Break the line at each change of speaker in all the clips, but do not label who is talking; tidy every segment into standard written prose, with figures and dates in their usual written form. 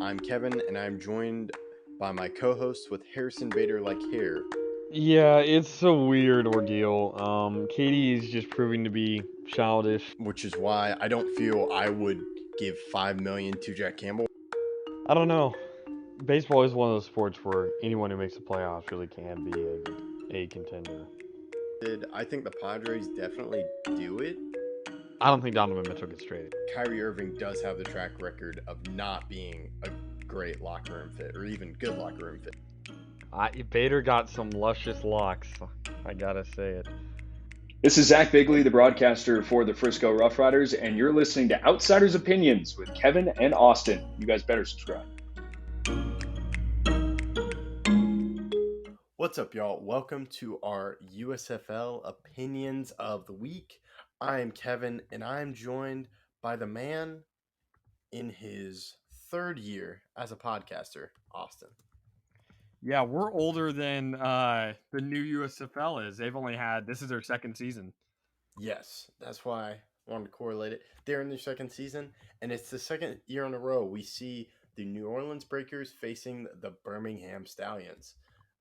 I'm Kevin, and I'm joined by my co-host with Harrison Bader like hair.
Yeah, it's a weird ordeal. Katie is just proving to be childish.
Which is why I don't feel I would give $5 million to Jack Campbell.
I don't know. Baseball is one of those sports where anyone who makes the playoffs really can be a contender.
I think the Padres definitely do it.
I don't think Donovan Mitchell gets traded.
Kyrie Irving does have the track record of not being a great locker room fit, or even good locker room fit.
Bader got some luscious locks. I gotta say it.
This is Zach Bigley, the broadcaster for the Frisco Rough Riders, and you're listening to Outsiders Opinions with Kevin and Austin. You guys better subscribe.
What's up, y'all? Welcome to our USFL Opinions of the Week. I am Kevin, and I'm joined by the man in his third year as a podcaster, Austin.
Yeah, we're older than the new USFL is. They've only this is their second season.
Yes, that's why I wanted to correlate it. They're in their second season, and it's the second year in a row we see the New Orleans Breakers facing the Birmingham Stallions.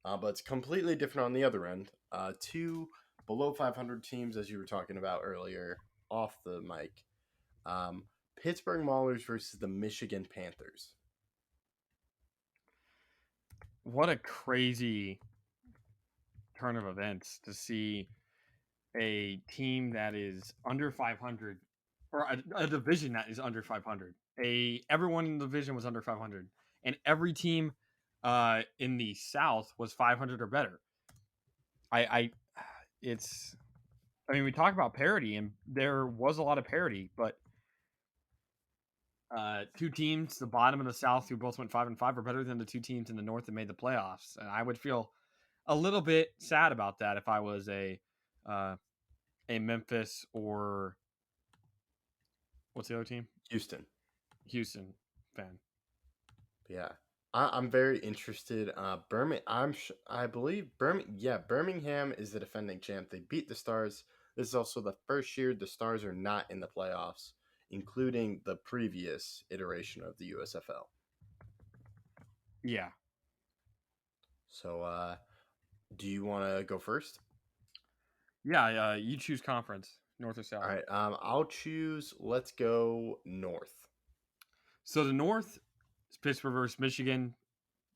But it's completely different on the other end. Two below 500 teams, as you were talking about earlier, off the mic. Pittsburgh Maulers versus the Michigan Panthers.
What a crazy turn of events to see a team that is under 500, or a division that is under 500. Everyone in the division was under 500, and every team in the South was 500 or better. I mean, we talk about parity, and there was a lot of parity, but two teams, the bottom of the South, who both went 5-5, are better than the two teams in the North that made the playoffs. And I would feel a little bit sad about that if I was a Memphis or what's the other team? Houston fan.
Yeah, I'm very interested. I believe Birmingham is the defending champ. They beat the Stars. This is also the first year the Stars are not in the playoffs, including the previous iteration of the USFL.
Yeah.
So, do you want to go first?
Yeah, you choose conference, North or South.
All right, I'll choose. Let's go North.
So the North is Pittsburgh versus Michigan.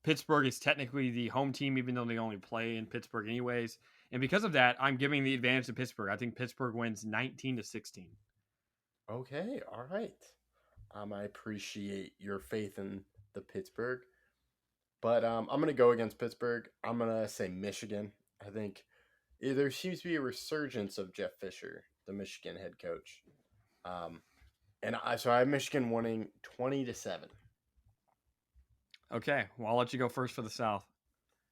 Pittsburgh is technically the home team, even though they only play in Pittsburgh anyways. And because of that, I'm giving the advantage to Pittsburgh. I think Pittsburgh wins 19-16.
Okay, all right. I appreciate your faith in the Pittsburgh, but I'm going to go against Pittsburgh. I'm going to say Michigan. I think there seems to be a resurgence of Jeff Fisher, the Michigan head coach. So I have Michigan winning 20-7.
Okay, well, I'll let you go first for the South.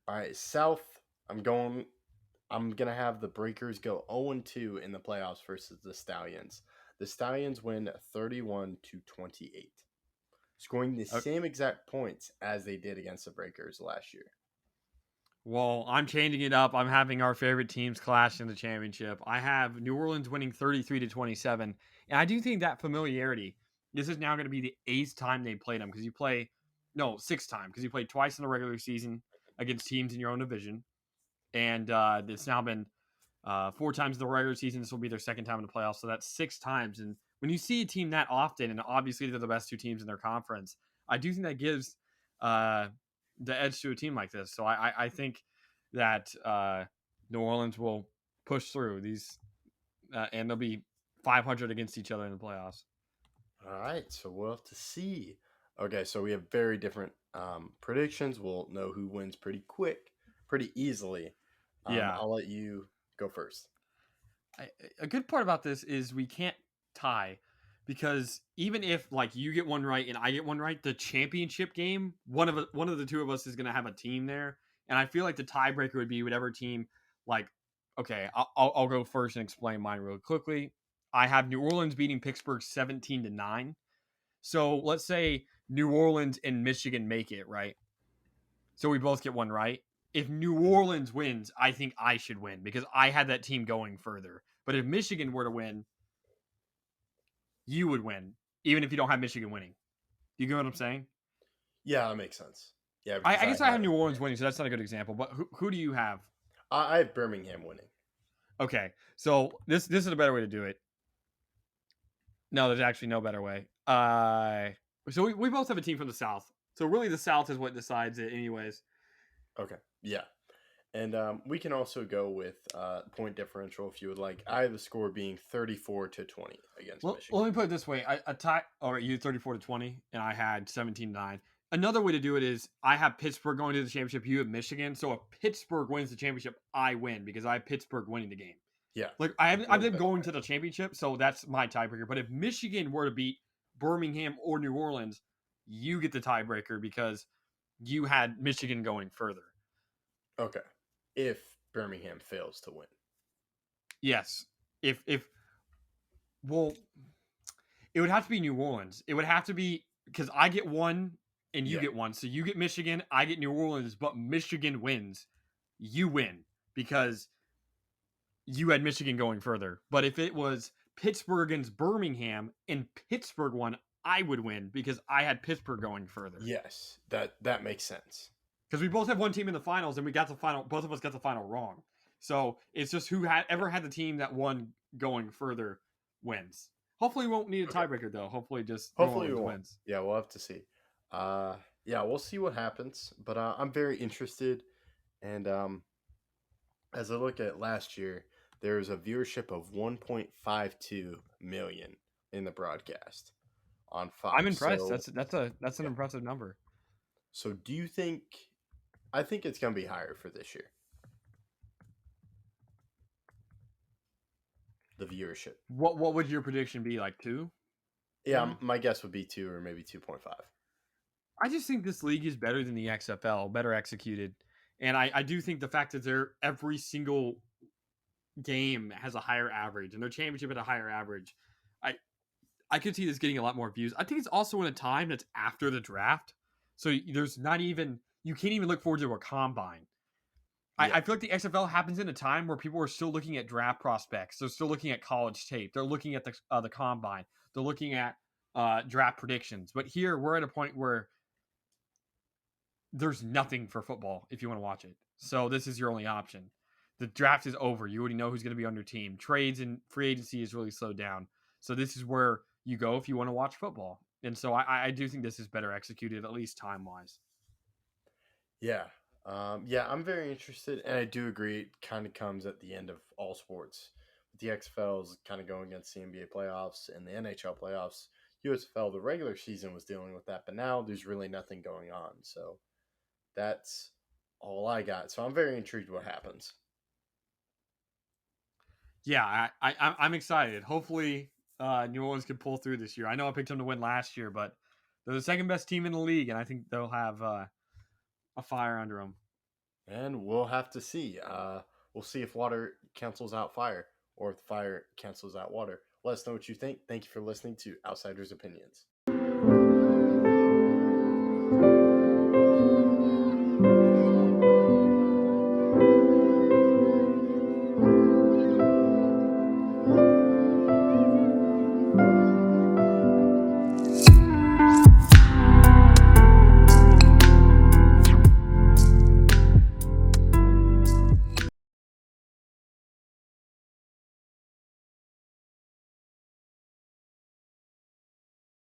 All right, South. I'm gonna have the Breakers go 0-2 in the playoffs versus the Stallions. The Stallions win 31-28, scoring the same exact points as they did against the Breakers last year.
Well, I'm changing it up. I'm having our favorite teams clash in the championship. I have New Orleans winning 33-27, and I do think that familiarity. This is now going to be the 8th time they played them, because sixth time, because you played twice in the regular season against teams in your own division, and it's now been 4 times in the regular season. This will be their second time in the playoffs, so that's 6 times. And when you see a team that often, and obviously they're the best 2 teams in their conference, I do think that gives the edge to a team like this. So I think that New Orleans will push through these, and they'll be 500 against each other in the playoffs.
All right, so we'll have to see. Okay, so we have very different predictions. We'll know who wins pretty easily.
Yeah,
I'll let you go first.
A good part about this is we can't tie, because even if you get one right and I get one right, the championship game, one of the two of us is going to have a team there, and I feel like the tiebreaker would be whatever team. Okay, I'll go first and explain mine real quickly. I have New Orleans beating Pittsburgh 17-9. So let's say New Orleans and Michigan make it, right? So we both get one right. If New Orleans wins, I think I should win, because I had that team going further. But if Michigan were to win, you would win, even if you don't have Michigan winning. You get what I'm saying?
Yeah, that makes sense. Yeah,
I
because
guess I have
it
New Orleans
there.
winning, so that's not a good example. But who do you have?
I have Birmingham winning.
Okay, so this is a better way to do it. No, there's actually no better way. So we both have a team from the South. So really, the South is what decides it, anyways.
Okay, yeah. And we can also go with point differential if you would like. I have the score being 34-20 against
Well,
Michigan.
let me put it this way: a tie. All right, you had 34-20, and I had 17-9. Another way to do it is I have Pittsburgh going to the championship. You have Michigan. So if Pittsburgh wins the championship, I win because I have Pittsburgh winning the game.
Yeah.
Like I've them going to the championship, so that's my tiebreaker. But if Michigan were to beat Birmingham or New Orleans, you get the tiebreaker because you had Michigan going further.
Okay. If Birmingham fails to win.
Yes. If well, it would have to be New Orleans. It would have to be because I get one and you get one. So you get Michigan, I get New Orleans, but Michigan wins. You win because you had Michigan going further. But if it was Pittsburgh against Birmingham and Pittsburgh won, I would win because I had Pittsburgh going further.
Yes, that makes sense.
Because we both have one team in the finals and we got the final. Both of us got the final wrong. So it's just who ever had the team that won going further wins. Hopefully, we won't need a tiebreaker though. Hopefully, just
Hopefully we
wins.
Yeah, we'll have to see. Yeah, we'll see what happens. But I'm very interested, and as I look at last year, there was a viewership of 1.52 million in the broadcast on Fox.
I'm impressed. So, that's an impressive number.
So, do you think? I think it's going to be higher for this year. The viewership.
What would your prediction be? Like 2?
Yeah, my guess would be 2 or maybe 2.5.
I just think this league is better than the XFL, better executed. And I do think the fact that every single game has a higher average and their championship at a higher average, I could see this getting a lot more views. I think it's also in a time that's after the draft. So there's not even, you can't even look forward to a combine. Yeah. I feel like the XFL happens in a time where people are still looking at draft prospects. They're still looking at college tape. They're looking at the combine. They're looking at draft predictions. But here we're at a point where there's nothing for football if you want to watch it. So this is your only option. The draft is over. You already know who's going to be on your team. Trades and free agency is really slowed down. So this is where you go if you want to watch football. And so I do think this is better executed, at least time-wise.
Yeah. I'm very interested, and I do agree it kind of comes at the end of all sports. The XFL is kind of going against the NBA playoffs and the NHL playoffs. USFL, the regular season, was dealing with that, but now there's really nothing going on. So that's all I got. So I'm very intrigued what happens.
Yeah, I'm excited. Hopefully, New Orleans can pull through this year. I know I picked them to win last year, but they're the second best team in the league, and I think they'll have a fire under them.
And we'll have to see. We'll see if water cancels out fire or if fire cancels out water. Let us know what you think. Thank you for listening to Outsiders Opinions.